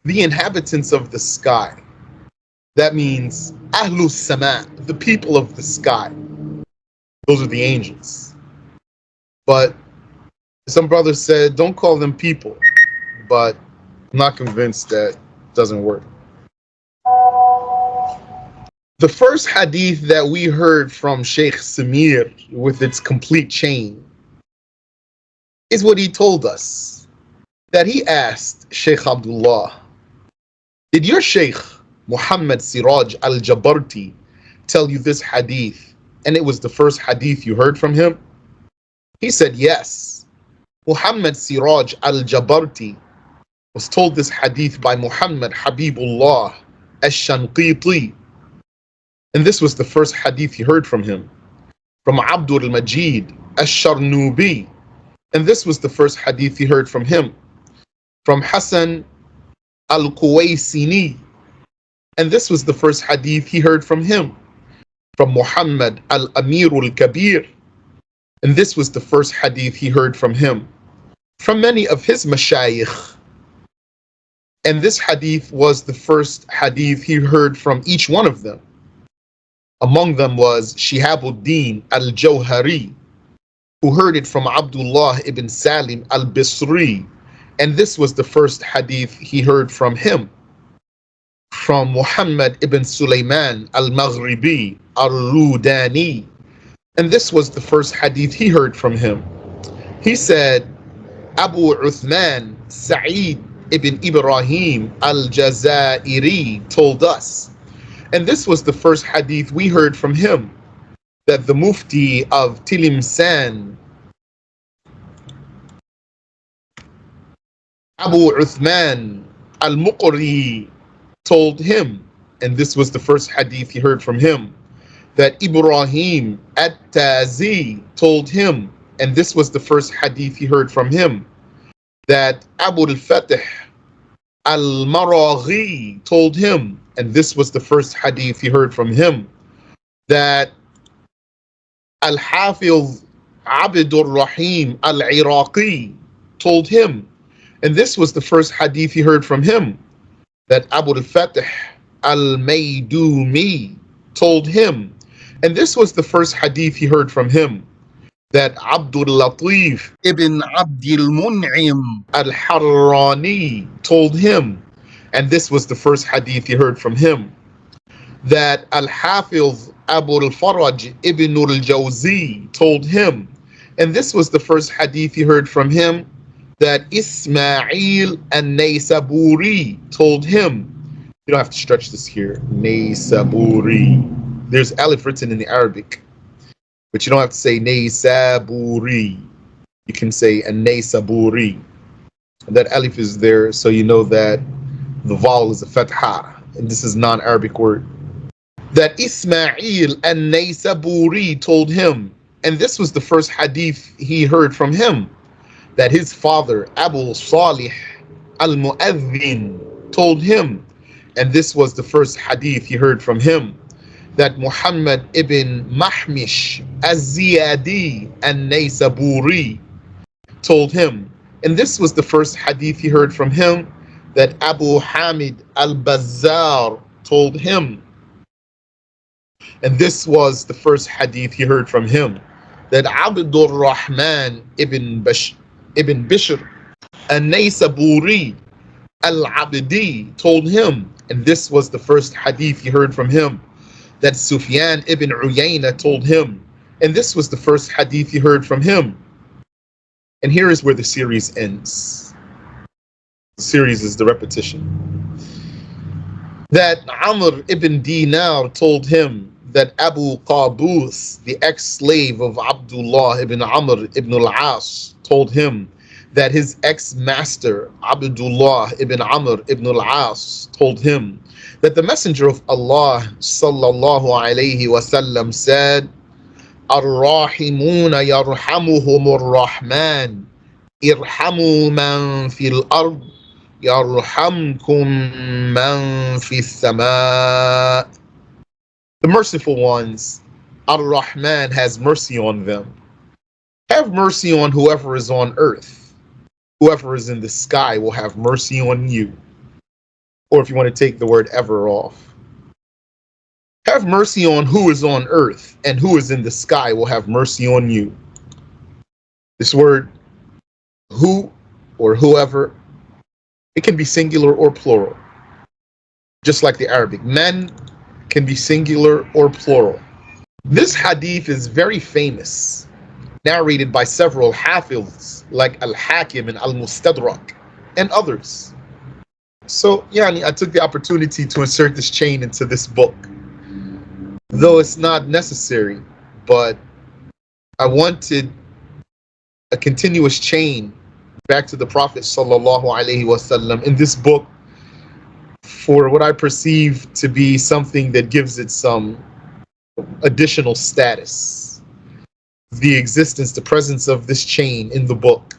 The inhabitants of the sky. That means Ahlus Sama, the people of the sky. Those are the angels. But some brothers said, don't call them people. But I'm not convinced that doesn't work. The first hadith that we heard from Sheikh Samir with its complete chain is what he told us. That he asked Sheikh Abdullah, did your Sheikh Muhammad Siraj al-Jabarti tell you this hadith and it was the first hadith you heard from him? He said yes. Muhammad Siraj al-Jabarti was told this hadith by Muhammad Habibullah al-Shanqiti, and this was the first hadith he heard from him. From Abdul Majid al-Sharnubi, and this was the first hadith he heard from him. From Hassan al-Kuwaisini, and this was the first hadith he heard from him. From Muhammad al-Amir al-Kabir, and this was the first hadith he heard from him. From many of his mashayikh, and this hadith was the first hadith he heard from each one of them. Among them was Shihabuddin al-Jawhari, who heard it from Abdullah ibn Salim al-Bisri, and this was the first hadith he heard from him. From Muhammad ibn Sulaiman al-Maghribi al-Rudani, and this was the first hadith he heard from him. He said, Abu Uthman Sa'id ibn Ibrahim al-Jazairi told us, and this was the first hadith we heard from him, that the Mufti of Tilimsan, Abu Uthman al-Muqri, told him, and this was the first hadith he heard from him, that Ibrahim at-Tazi told him, and this was the first hadith he heard from him, that Abu al-Fatih al-Maraghi told him, and this was the first hadith he heard from him, that Al-Hafiz Abdur Rahim al-Iraqi told him, and this was the first hadith he heard from him, that Abu al-Fatih al-Maydumi told him, and this was the first hadith he heard from him, that Abdul Latif ibn Abdul Mun'im al-Harrani told him, and this was the first hadith he heard from him, that Al-Hafiz Abu al-Faraj ibn al-Jawzi told him, and this was the first hadith he heard from him, that Ismail al-Naysaburi told him. You don't have to stretch this here. Naysaburi. There's alif written in the Arabic, but you don't have to say Naysaburi. You can say an-Naysaburi. That alif is there so you know that the vowel is a fatha, and this is non-Arabic word. That Ismail al-Naysaburi told him, and this was the first hadith he heard from him, that his father Abu Salih al-Mu'adhin told him, and this was the first hadith he heard from him, that Muhammad ibn Mahmish az-Ziyadi an-Naysaburi told him, and this was the first hadith he heard from him, that Abu Hamid al-Bazzar told him, and this was the first hadith he heard from him, that Abdul Rahman ibn Bishr an-Naysaburi al-Abdi told him, and this was the first hadith he heard from him, that Sufyan ibn Uyayna told him, and this was the first hadith he heard from him. And here is where the series ends. The series is the repetition. That Amr ibn Dinar told him, that Abu Qabus, the ex-slave of Abdullah ibn Amr ibn al-As, told him, that his ex-master Abdullah ibn Amr ibn al-As told him, that the Messenger of Allah sallallahu alayhi wasallam said, Ar-Rahimuna yarhamuhumur Rahman, irhamu man fil ard, yarhamkum man fis sama. The merciful ones, Ar-Rahman has mercy on them. Have mercy on whoever is on earth. whoever is in the sky will have mercy on you. Or if you want to take the word ever off, have mercy on who is on earth, and who is in the sky will have mercy on you. This word who or whoever, it can be singular or plural. Just like the Arabic, men can be singular or plural. This hadith is very famous, narrated by several hafiz like Al-Hakim and Al-Mustadrak and others. So, I took the opportunity to insert this chain into this book, though it's not necessary, but I wanted a continuous chain back to the Prophet sallallahu alaihi wasallam in this book, for what I perceive to be something that gives it some additional status. The existence, the presence of this chain in the book,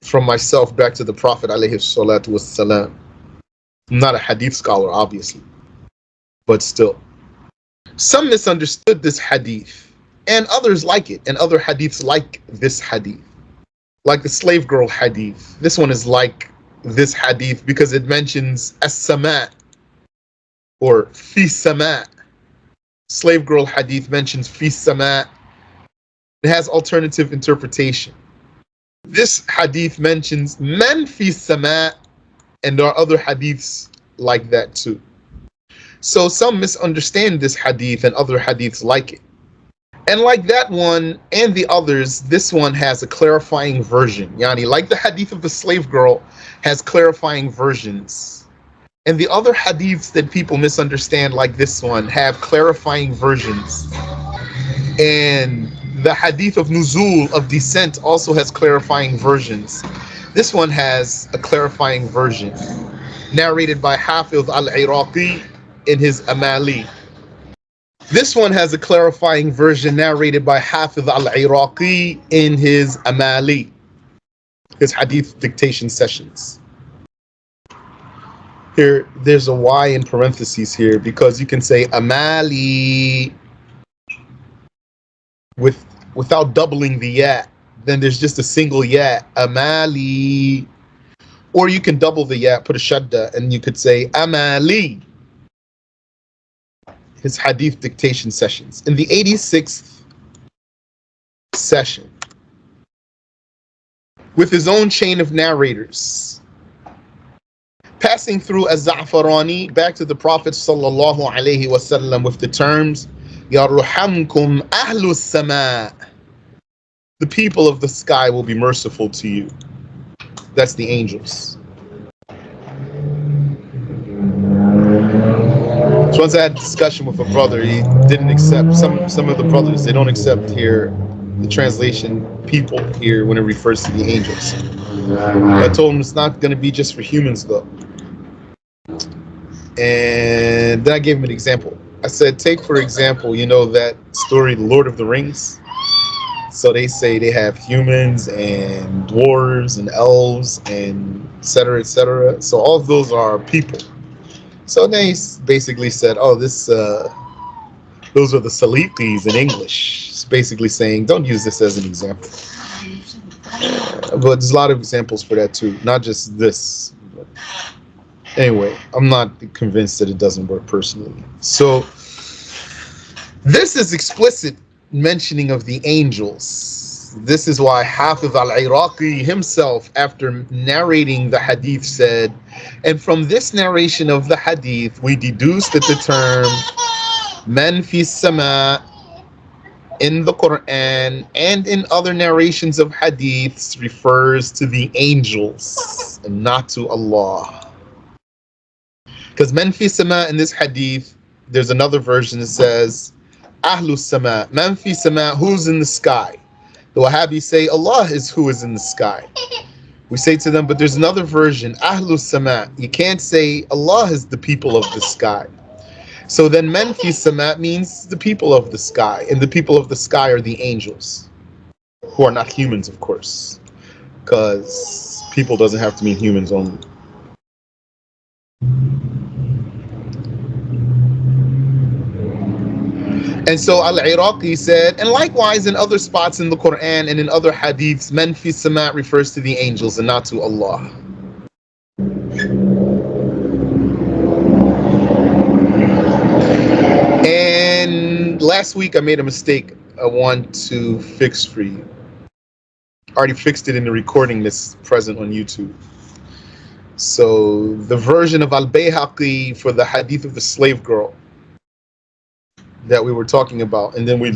from myself back to the Prophet alaihi salatu wassalam. I'm not a hadith scholar, obviously, but still. Some misunderstood this hadith, and others like it, and other hadiths like this hadith. Like the slave girl hadith. This one is like this hadith because it mentions as-sama, or fi sama. Slave girl hadith mentions fi sama. It has alternative interpretation. This hadith mentions men fi sama, and there are other hadiths like that too. So some misunderstand this hadith, and other hadiths like it. And like that one and the others, this one has a clarifying version. Like the hadith of the slave girl has clarifying versions. And the other hadiths that people misunderstand, like this one, have clarifying versions. And the hadith of nuzul, of descent, also has clarifying versions. This one has a clarifying version, narrated by Hafiz al-Iraqi in his Amali. This one has a clarifying version narrated by Hafiz al-Iraqi in his Amali, his hadith dictation sessions. Here, there's a Y in parentheses here because you can say Amali without doubling the ya. Then there's just a single ya, Amali. Or you can double the ya, put a shadda, and you could say Amali. His hadith dictation sessions. In the 86th session, with his own chain of narrators, passing through Az-Za'farani back to the Prophet sallallahu alaihi wasallam with the terms Yarhamkum Ahlus Sama, the people of the sky will be merciful to you. That's the angels. So once I had a discussion with a brother, he didn't accept, some of the brothers, they don't accept here the translation people here when it refers to the angels. I told him it's not going to be just for humans though. And then I gave him an example. I said, take for example, that story, The Lord of the Rings. So they say they have humans and dwarves and elves and et cetera, et cetera. So all of those are people. So they basically said, those are the Saliqis in English. It's basically saying, don't use this as an example. But there's a lot of examples for that too, not just this. But anyway, I'm not convinced that it doesn't work personally. So this is explicit mentioning of the angels. This is why Hafiz al-Iraqi himself, after narrating the hadith, said, and from this narration of the hadith, we deduce that the term man fi sama in the Quran and in other narrations of hadiths refers to the angels and not to Allah. Because man fi sama in this hadith, there's another version that says Ahlus Sama, man fi sama, who's in the sky. The Wahhabis say Allah is who is in the sky. We say to them, but there's another version, Ahlus Sama. You can't say Allah is the people of the sky. So then man fi sama means the people of the sky, and the people of the sky are the angels, who are not humans, of course, because people doesn't have to mean humans only. And so Al-Iraqi said, and likewise in other spots in the Quran and in other hadiths, man fi sama refers to the angels and not to Allah. And last week I made a mistake I want to fix for you. I already fixed it in the recording that's present on YouTube. So the version of Al-Bayhaqi for the hadith of the slave girl that we were talking about, and then we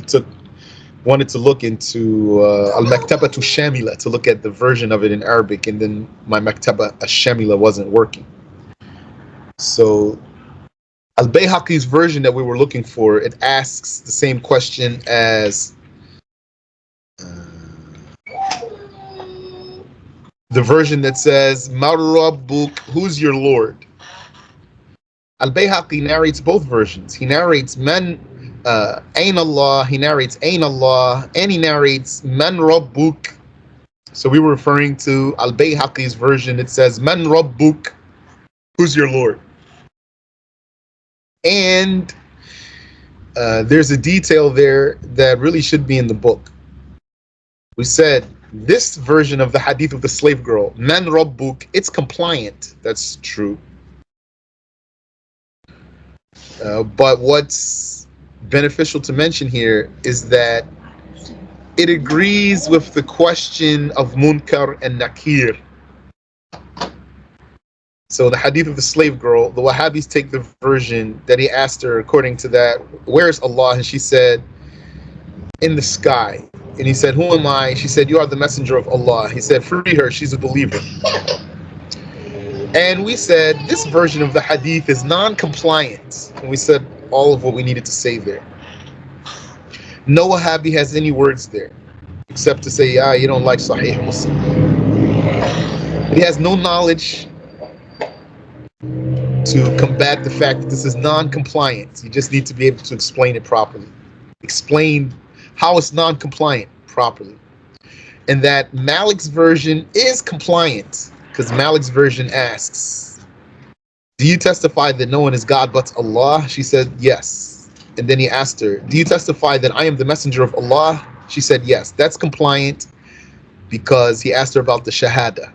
wanted to look into Al-Maktabatu Shamila to look at the version of it in Arabic, and then my Maktaba Shamila wasn't working. So Al-Bayhaqi's version that we were looking for, it asks the same question as the version that says, "Ma Rabbuk," who's your Lord? Al-Bayhaqi narrates both versions. He narrates Man Ain Allah, he narrates Ain Allah, and he narrates Man Rabbuk. So we were referring to Al-Bayhaqi's version. It says Man Rabbuk, who's your Lord? And there's a detail there that really should be in the book. We said this version of the hadith of the slave girl, Man Rabbuk, it's compliant. That's true. But what's beneficial to mention here is that it agrees with the question of Munkar and Nakir. So the hadith of the slave girl, the Wahhabis take the version that he asked her, according to that, where's Allah? And she said, in the sky. And he said, who am I? She said, you are the messenger of Allah. He said, free her, she's a believer. And we said, this version of the hadith is non-compliant. And we said all of what we needed to say there. No Wahhabi has any words there, except to say, you don't like Sahih Muslim. He has no knowledge to combat the fact that this is non-compliant. You just need to be able to explain it properly. Explain how it's non-compliant properly. And that Malik's version is compliant, because Malik's version asks, do you testify that no one is God but Allah? She said, yes. And then he asked her, do you testify that I am the messenger of Allah? She said, yes. That's compliant because he asked her about the Shahada.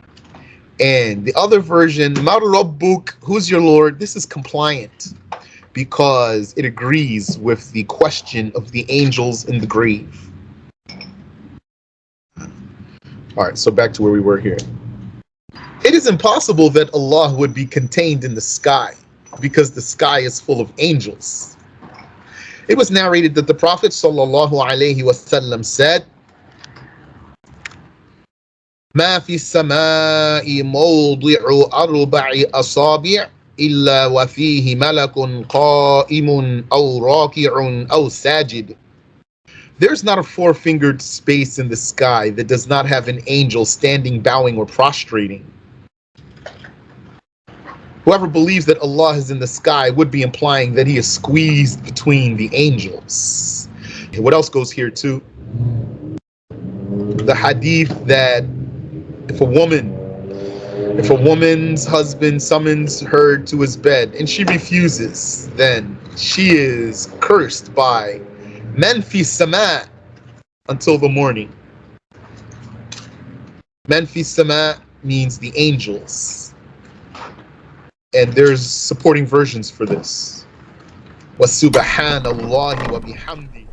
And the other version, Ma Rabbuk, who's your Lord? This is compliant because it agrees with the question of the angels in the grave. All right, so back to where we were here. It is impossible that Allah would be contained in the sky because the sky is full of angels. It was narrated that the Prophet ﷺ said, ما في السماء موضع أربع أصابع إلا وفيه ملك قائم أو راكع أو ساجد. There's not a four-fingered space in the sky that does not have an angel standing, bowing, or prostrating. Whoever believes that Allah is in the sky would be implying that he is squeezed between the angels. What else goes here too? The hadith that if a woman's husband summons her to his bed and she refuses, then she is cursed by Man fi sama until the morning. Man fi sama means the angels. And there's supporting versions for this. Wa subhanallahi wa bihamdi.